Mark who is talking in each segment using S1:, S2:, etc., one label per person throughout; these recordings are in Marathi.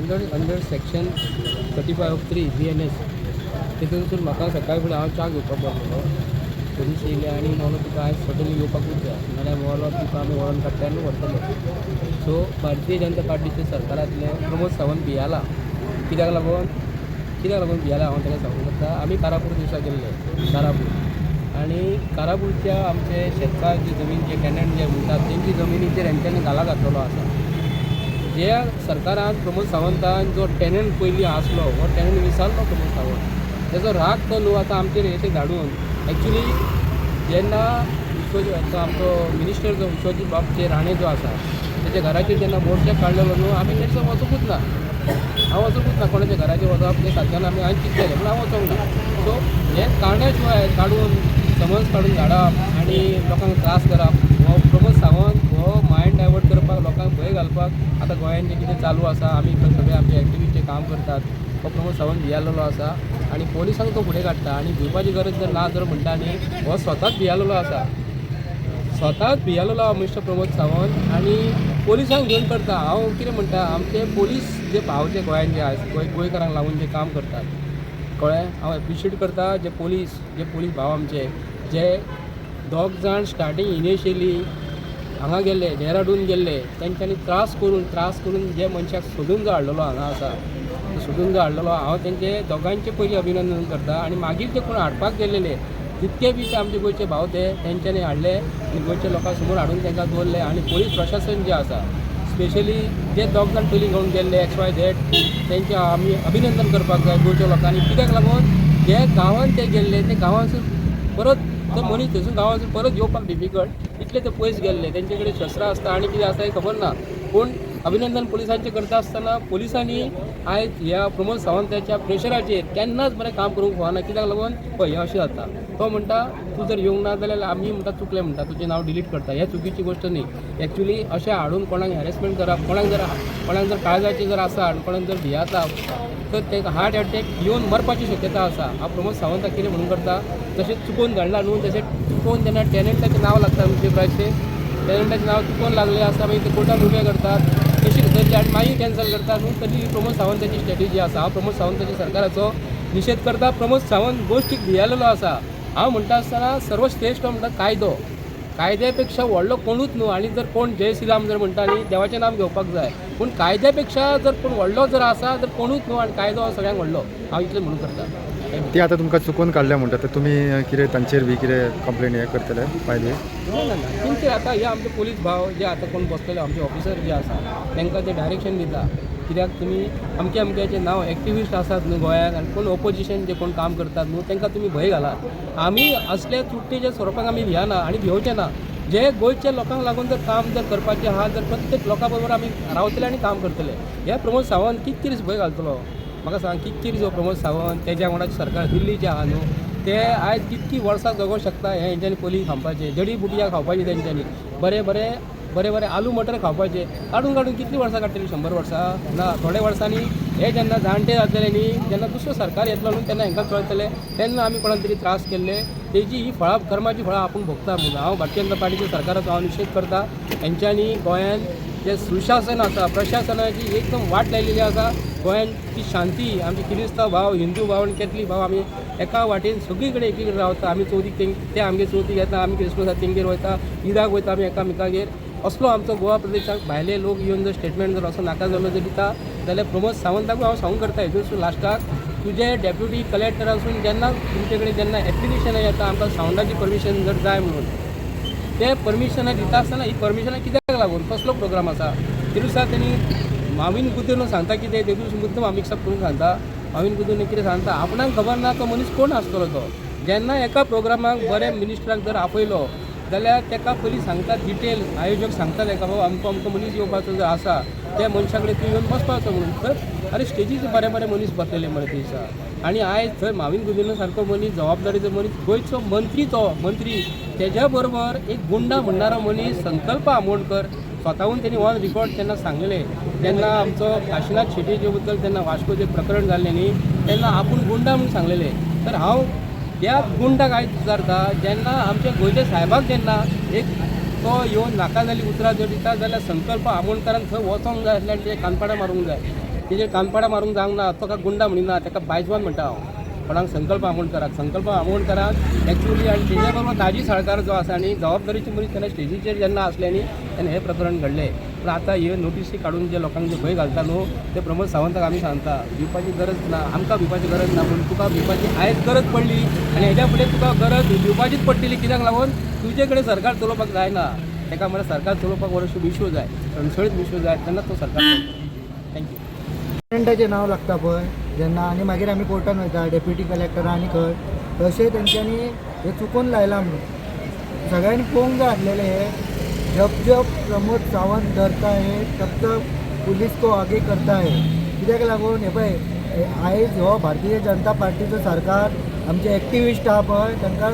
S1: अंडर सेक्शन 35(3) BNS तितून म्हाका सकाळी फुडें हांव च्या घेवपाक बसलो. पोलीस येयले आनी म्हणलो तुका आयज सडनली येवपाकूच जाय नाल्यार म्हणलो तुका आमी वळोन काडटा आनी व्हरतले. सो भारतीय जनता पार्टीचे सरकारांतले प्रमोद सावंत भियाला. कित्याक लागून भियाला हांव ताका सांगूंक शकता. आमी कारापूर दिवसा गेल्ले कारापूर आनी कारापूरच्या आमचे शेतकार जी जमीन जे टॅनंट जे म्हणटात तेंची जमिनीचेर हेंच्यांनी गाला घातलेलो आसा. ज्या सरकारान प्रमोद सावंतान जो टॅनंट पयलीं आसलो हो टॅनंट विसारलो प्रमोद सावंत तेजो राग तो न्हू आतां आमचेर हेचे धाडून एक्चुली जेन्ना तो आमचो मिनिस्टर जो विश्वजीत बाब राणे जो आसा तेच्या घराचेर जेन्ना मोर्चा काडलेलो न्हू आमी तेच्या वचूंकूच ना. हांव वचूंकूच ना कोणाच्या घराचेर वचप ते सारक्यान आमी हांवें चिंतलेलें पूण हांव वचोंक ना. सो हे कारण्या शिवाय काडून समज काडून धाडप आनी लोकांक त्रास करप हो प्रमोद सावंत हो मायंड डायवर्ट करपाक लोकांक भंय घालपाक आतां गोंयांत जें कितें चालू आसा आमी सगळे आमचे एक्टिविस्ट काम करतात हो प्रमोद सावंत भियालेलो आसा आनी पोलिसांक तो फुडें काडटा आनी भिवपाची गरज जर ना जर म्हणटा न्ही हो स्वताच भियालेलो आसा. स्वताच भियालेलो आहा मिस्टर प्रमोद सावंत आनी पोलिसांक घेवन करता. हांव कितें म्हणटा आमचे पोलीस जे भाव जे गोंयांत जे आसा गोंयकारांक लागून जे काम करतात कळ्ळें. हांव एप्रिशिएट करता जे पोलीस भाव आमचे जे दोग जाण स्टार्टींग इनिशियली हांगा गेल्ले डेहराडून गेल्ले तेंच्यांनी त्रास करून जे मनशाक सोदून जो हाडलेलो हांगा आसा सोदून जो हाडलेलो हांव तेंचे दोगांचें पयलीं अभिनंदन करता आनी मागीर ते कोण हाडपाक गेलेले तितके बी ते आमचे गोंयचे भाव तेंच्यांनी हाडले आनी गोंयच्या लोकां समोर हाडून तांकां दवरले आनी पोलीस प्रशासन जे आसा स्पेशली जे दोग जाण पयलीं घेवन गेल्ले XYZ तेंचें आमी अभिनंदन करपाक जाय गोंयच्या लोकांनी. कित्याक लागून जे गांवांत ते गेल्ले ते गांवांसून परत तो मनीस थंयसून गांवांसून परत येवपाक डिफिकल्ट इतले ते पयस गेल्ले तेंचे कडेन शस्त्रां आसता आनी कितें आसा हें खबर ना. पूण अभिनंदन पुलिसांचें करता आसतना पुलिसांनी आयज ह्या प्रमोद सावंताच्या प्रेशराचेर केन्नाच बरें काम करूंक फावना. कित्याक लागून पळय हें अशें जाता तो म्हणटा तूं जर येवंक ना जाल्यार आमी म्हणटा चुकलें म्हणटा तुजें नांव डिलीट करता. हें चुकीची गोश्ट न्ही. एक्चुली अशें हाडून कोणाक हॅरेसमेंट करप कोणाक जर काळजाचें जर आसा आनी कोणाक जर भियाता तर ताका हार्ट एटॅक येवन मरपाची शक्यता आसा. हांव प्रमोद सावंताक कितें म्हणून करता तशें चुकून घडलां न्हू तशें चुकून जेन्ना टॅनंटाचें नांव लागता न्हू प्रायसेर टॅनंटाचें नांव चुकून लागलें आसा मागीर ते कोर्टान उबें करतात तशी धरली आनी मागीर कॅन्सल करतात न्हू. तरी प्रमोद सावंताची स्ट्रॅटेजी आसा. हांव प्रमोद सावंताच्या सरकाराचो निशेध करता. प्रमोद सावंत गोश्टीक भियालेलो आसा. हांव म्हणटा आसतना सर्वश्रेश्ठ म्हणटा कायदो कायद्या पेक्षा व्हडलो कोणूच न्हू. आनी जर कोण जय श्रीराम जर म्हणटा न्ही देवाचें नांव घेवपाक जाय पूण कायद्या पेक्षा जर कोण व्हडलो जर आसा जर कोणूच न्हू आनी कायदो हो सगळ्यांक व्हडलो. हांव इतलें म्हणून करता.
S2: ती आतां तुमकां चुकून काडल्या म्हणटा तर तुमी कितें तांचेर बी कितें कंप्लेन हें करतले फायली
S1: ना तेंचेर आतां हे आमचे पोलीस भाव जे आतां कोण बसलेले आमचे ऑफिसर जे आसा तांकां ते डायरेक्शन दिता कित्याक तुमी अमक्याचें नांव एक्टिविस्ट आसात न्हू गोंयांत आनी कोण ऑपोजिशन जे कोण काम करतात न्हू तांकां तुमी भंय घालात. आमी असले चुट्टेच्या स्वरुपाक आमी भियाना आनी भिवचे ना. जे गोंयच्या लोकांक लागून जर काम जर करपाचें आहा जर प्रत्येक लोकां बरोबर आमी रावतले आनी काम करतले. हे प्रमोद सावंत कितें भंय घालतलो म्हाका सांग. कितें जो प्रमोद सावंत तेज्या वांगडाचें सरकार दिल्लीचें आहा न्हू ते आयज कितकी वर्सां जगोंक शकता. हे हेंच्यांनी पयलीं खावपाचें जडी बुटया खावपाची तेंच्यांनी बरें आलू मटर खावपाचे काडून कितलीं वर्सां काडटलीं 100 वर्सां ना. थोड्या वर्सांनी हे जेन्ना जाणटे जातले न्ही जेन्ना दुसरो सरकार येतलो न्हू तेन्ना हांकां कळटलें तेन्ना आमी कोणाक तरी त्रास केल्ले तेजी ही फळां कर्माची फळां आपूण भोगता म्हणून हांव भारतीय जनता पार्टीच्या सरकाराचो हांव निशेध करता. हेंच्यांनी गोंयांत जे सुशासन आसा प्रशासनाची एकदम वाट लायलेली आसा. गोंयांची शांती आमचे किरिस्तांव भाव हिंदू भाव आनी कॅथलीक भाव आमी एका वाटेन सगळी कडेन एकी कडेन रावता. आमी चवथीक ते आमगे चवथीक येता आमी क्रिस्मसाक तेंगेर वयता ईदाक वयता आमी एकामेकागेर. असलो आमचो गोवा प्रदेशाक भायले लोक येवन जर स्टेटमेंट जर असो नाका जालो जर दिता जाल्यार प्रमोद सावंताकूय हांव सांगूंक करता हेतून लास्टाक तुजे डेप्युटी कलेक्टरासून जेन्ना तुमचे कडेन जेन्ना एप्लिकेशनां येता आमकां सावंडाची परमिशन जर जाय म्हणून ते परमिशनां दिता आसतना ही परमिशनां कित्याक लागून कसलो प्रोग्राम आसा. ते दिसा तेणी मावीन कुदून सांगता कितें देखून मुद्दम हांव मिक्सअप करून सांगता. मावीन कुदून कितें सांगता आपणाक खबर ना तो मनीस कोण आसतलो तो. जेन्ना एका प्रोग्रामाक बरे मिनिस्टराक जर आपयलो जाल्यार ताका पयलीं सांगतात डिटेल आयोजक सांगतात ताका बाबा अमको मनीस येवपाचो जर आसा त्या मनशा कडेन तूं येवन बसपाचो म्हणून. तर अरे स्टेजीचेर बरे मनीस बसलेले मरे ते दिसा आनी आयज थंय मावीन कुदून सारको मनीस जबाबदारीचो मनीस गोंयचो मंत्री तेज्या बरोबर एक गुंडा म्हणणारो मनीस संकल्प आमोणकर स्वताहून त्यांनी ऑन रिकॉर्ड तेन्ना सांगलेले जेन्ना आमचो काशीनाथ शेट्टीचे बद्दल तेन्ना वास्कोचें प्रकरण जाल्लें न्ही तेन्ना आपूण गुंडा म्हणून सांगलेले. तर हांव त्या गुंडाक आयज विचारता जेन्ना आमच्या गोंयच्या साहेबाक जेन्ना एक तो येवन नाका जाली उतरां जर दिता जाल्यार संकल्प आमोणकारान थंय वचोंक जाय आसलें आनी ते कानपाडां मारूंक जाय. तेजेर कानपाडा मारूंक जावंक ना तो गुंडा म्हणिना ताका बायजवान म्हणटा हांव कोणाक संकल्प आमोणकराक एक्चुअली आनी तेज्या बरोबर ताजी साळकार जो आसा आनी जबाबदारीचे मनीस तेन्ना स्टेजीचेर जेन्ना असले न्ही तेन्ना हे प्रकरण घडलें पूण आतां हे नोटीसी काडून जे लोकांक जे भंय घालता न्हू ते प्रमोद सावंताक आमी सांगता भिवपाची गरज ना आमकां भिवपाची गरज ना पूण तुका भिवपाची आयज गरज पडली आनी हेज्या फुडें तुका गरज भिवपाचीच पडटली कित्याक लागून तुजे कडेन सरकार चलोवपाक जायना ताका म्हळ्यार सरकार चलोवपाक वर्ष विश्व जाय सणसळीत विश्व जाय तेन्ना तो सरकार थँक्यू
S3: पेशंटाचें नांव लागता पळय जेन्ना आनी मागीर आमी कोर्टान वयता डेप्युटी कलेक्टर आनी खंय तशें तेंच्यांनी हे चुकून लायलां म्हणून सगळ्यांनी पळोवंक जाय आसलेलें हे जब प्रमोद सावंत धरता है तब तक पुलिस को आगे करता है कित्याक लागून हे पळय आयज हो भारतीय जनता पार्टीचो सरकार आमचे एक्टिविस्ट आहा पळय तांकां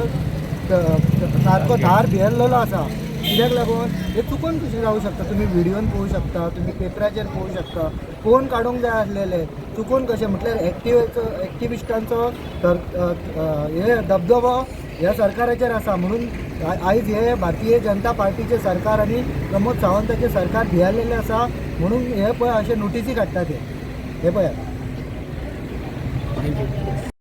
S3: सारको धार भियेल्लो आसा कित्याक लागून हे चुकून कशें जावं शकता तुमी व्हिडियोन पळोवंक शकता तुमी पेपराचेर पळोवंक शकता पळोवन काडूंक जाय आसलेले चुकून कशें म्हटल्यार एक्टिविस्टांचो हे दबदबो ह्या सरकाराचेर आसा म्हणून आयज हे भारतीय जनता पार्टीचे सरकार आनी प्रमोद सावंताचे सरकार भियालेले आसा म्हणून हे पळय अशे नोटीसी काडटा ते हे पळयात.
S1: थँक्यू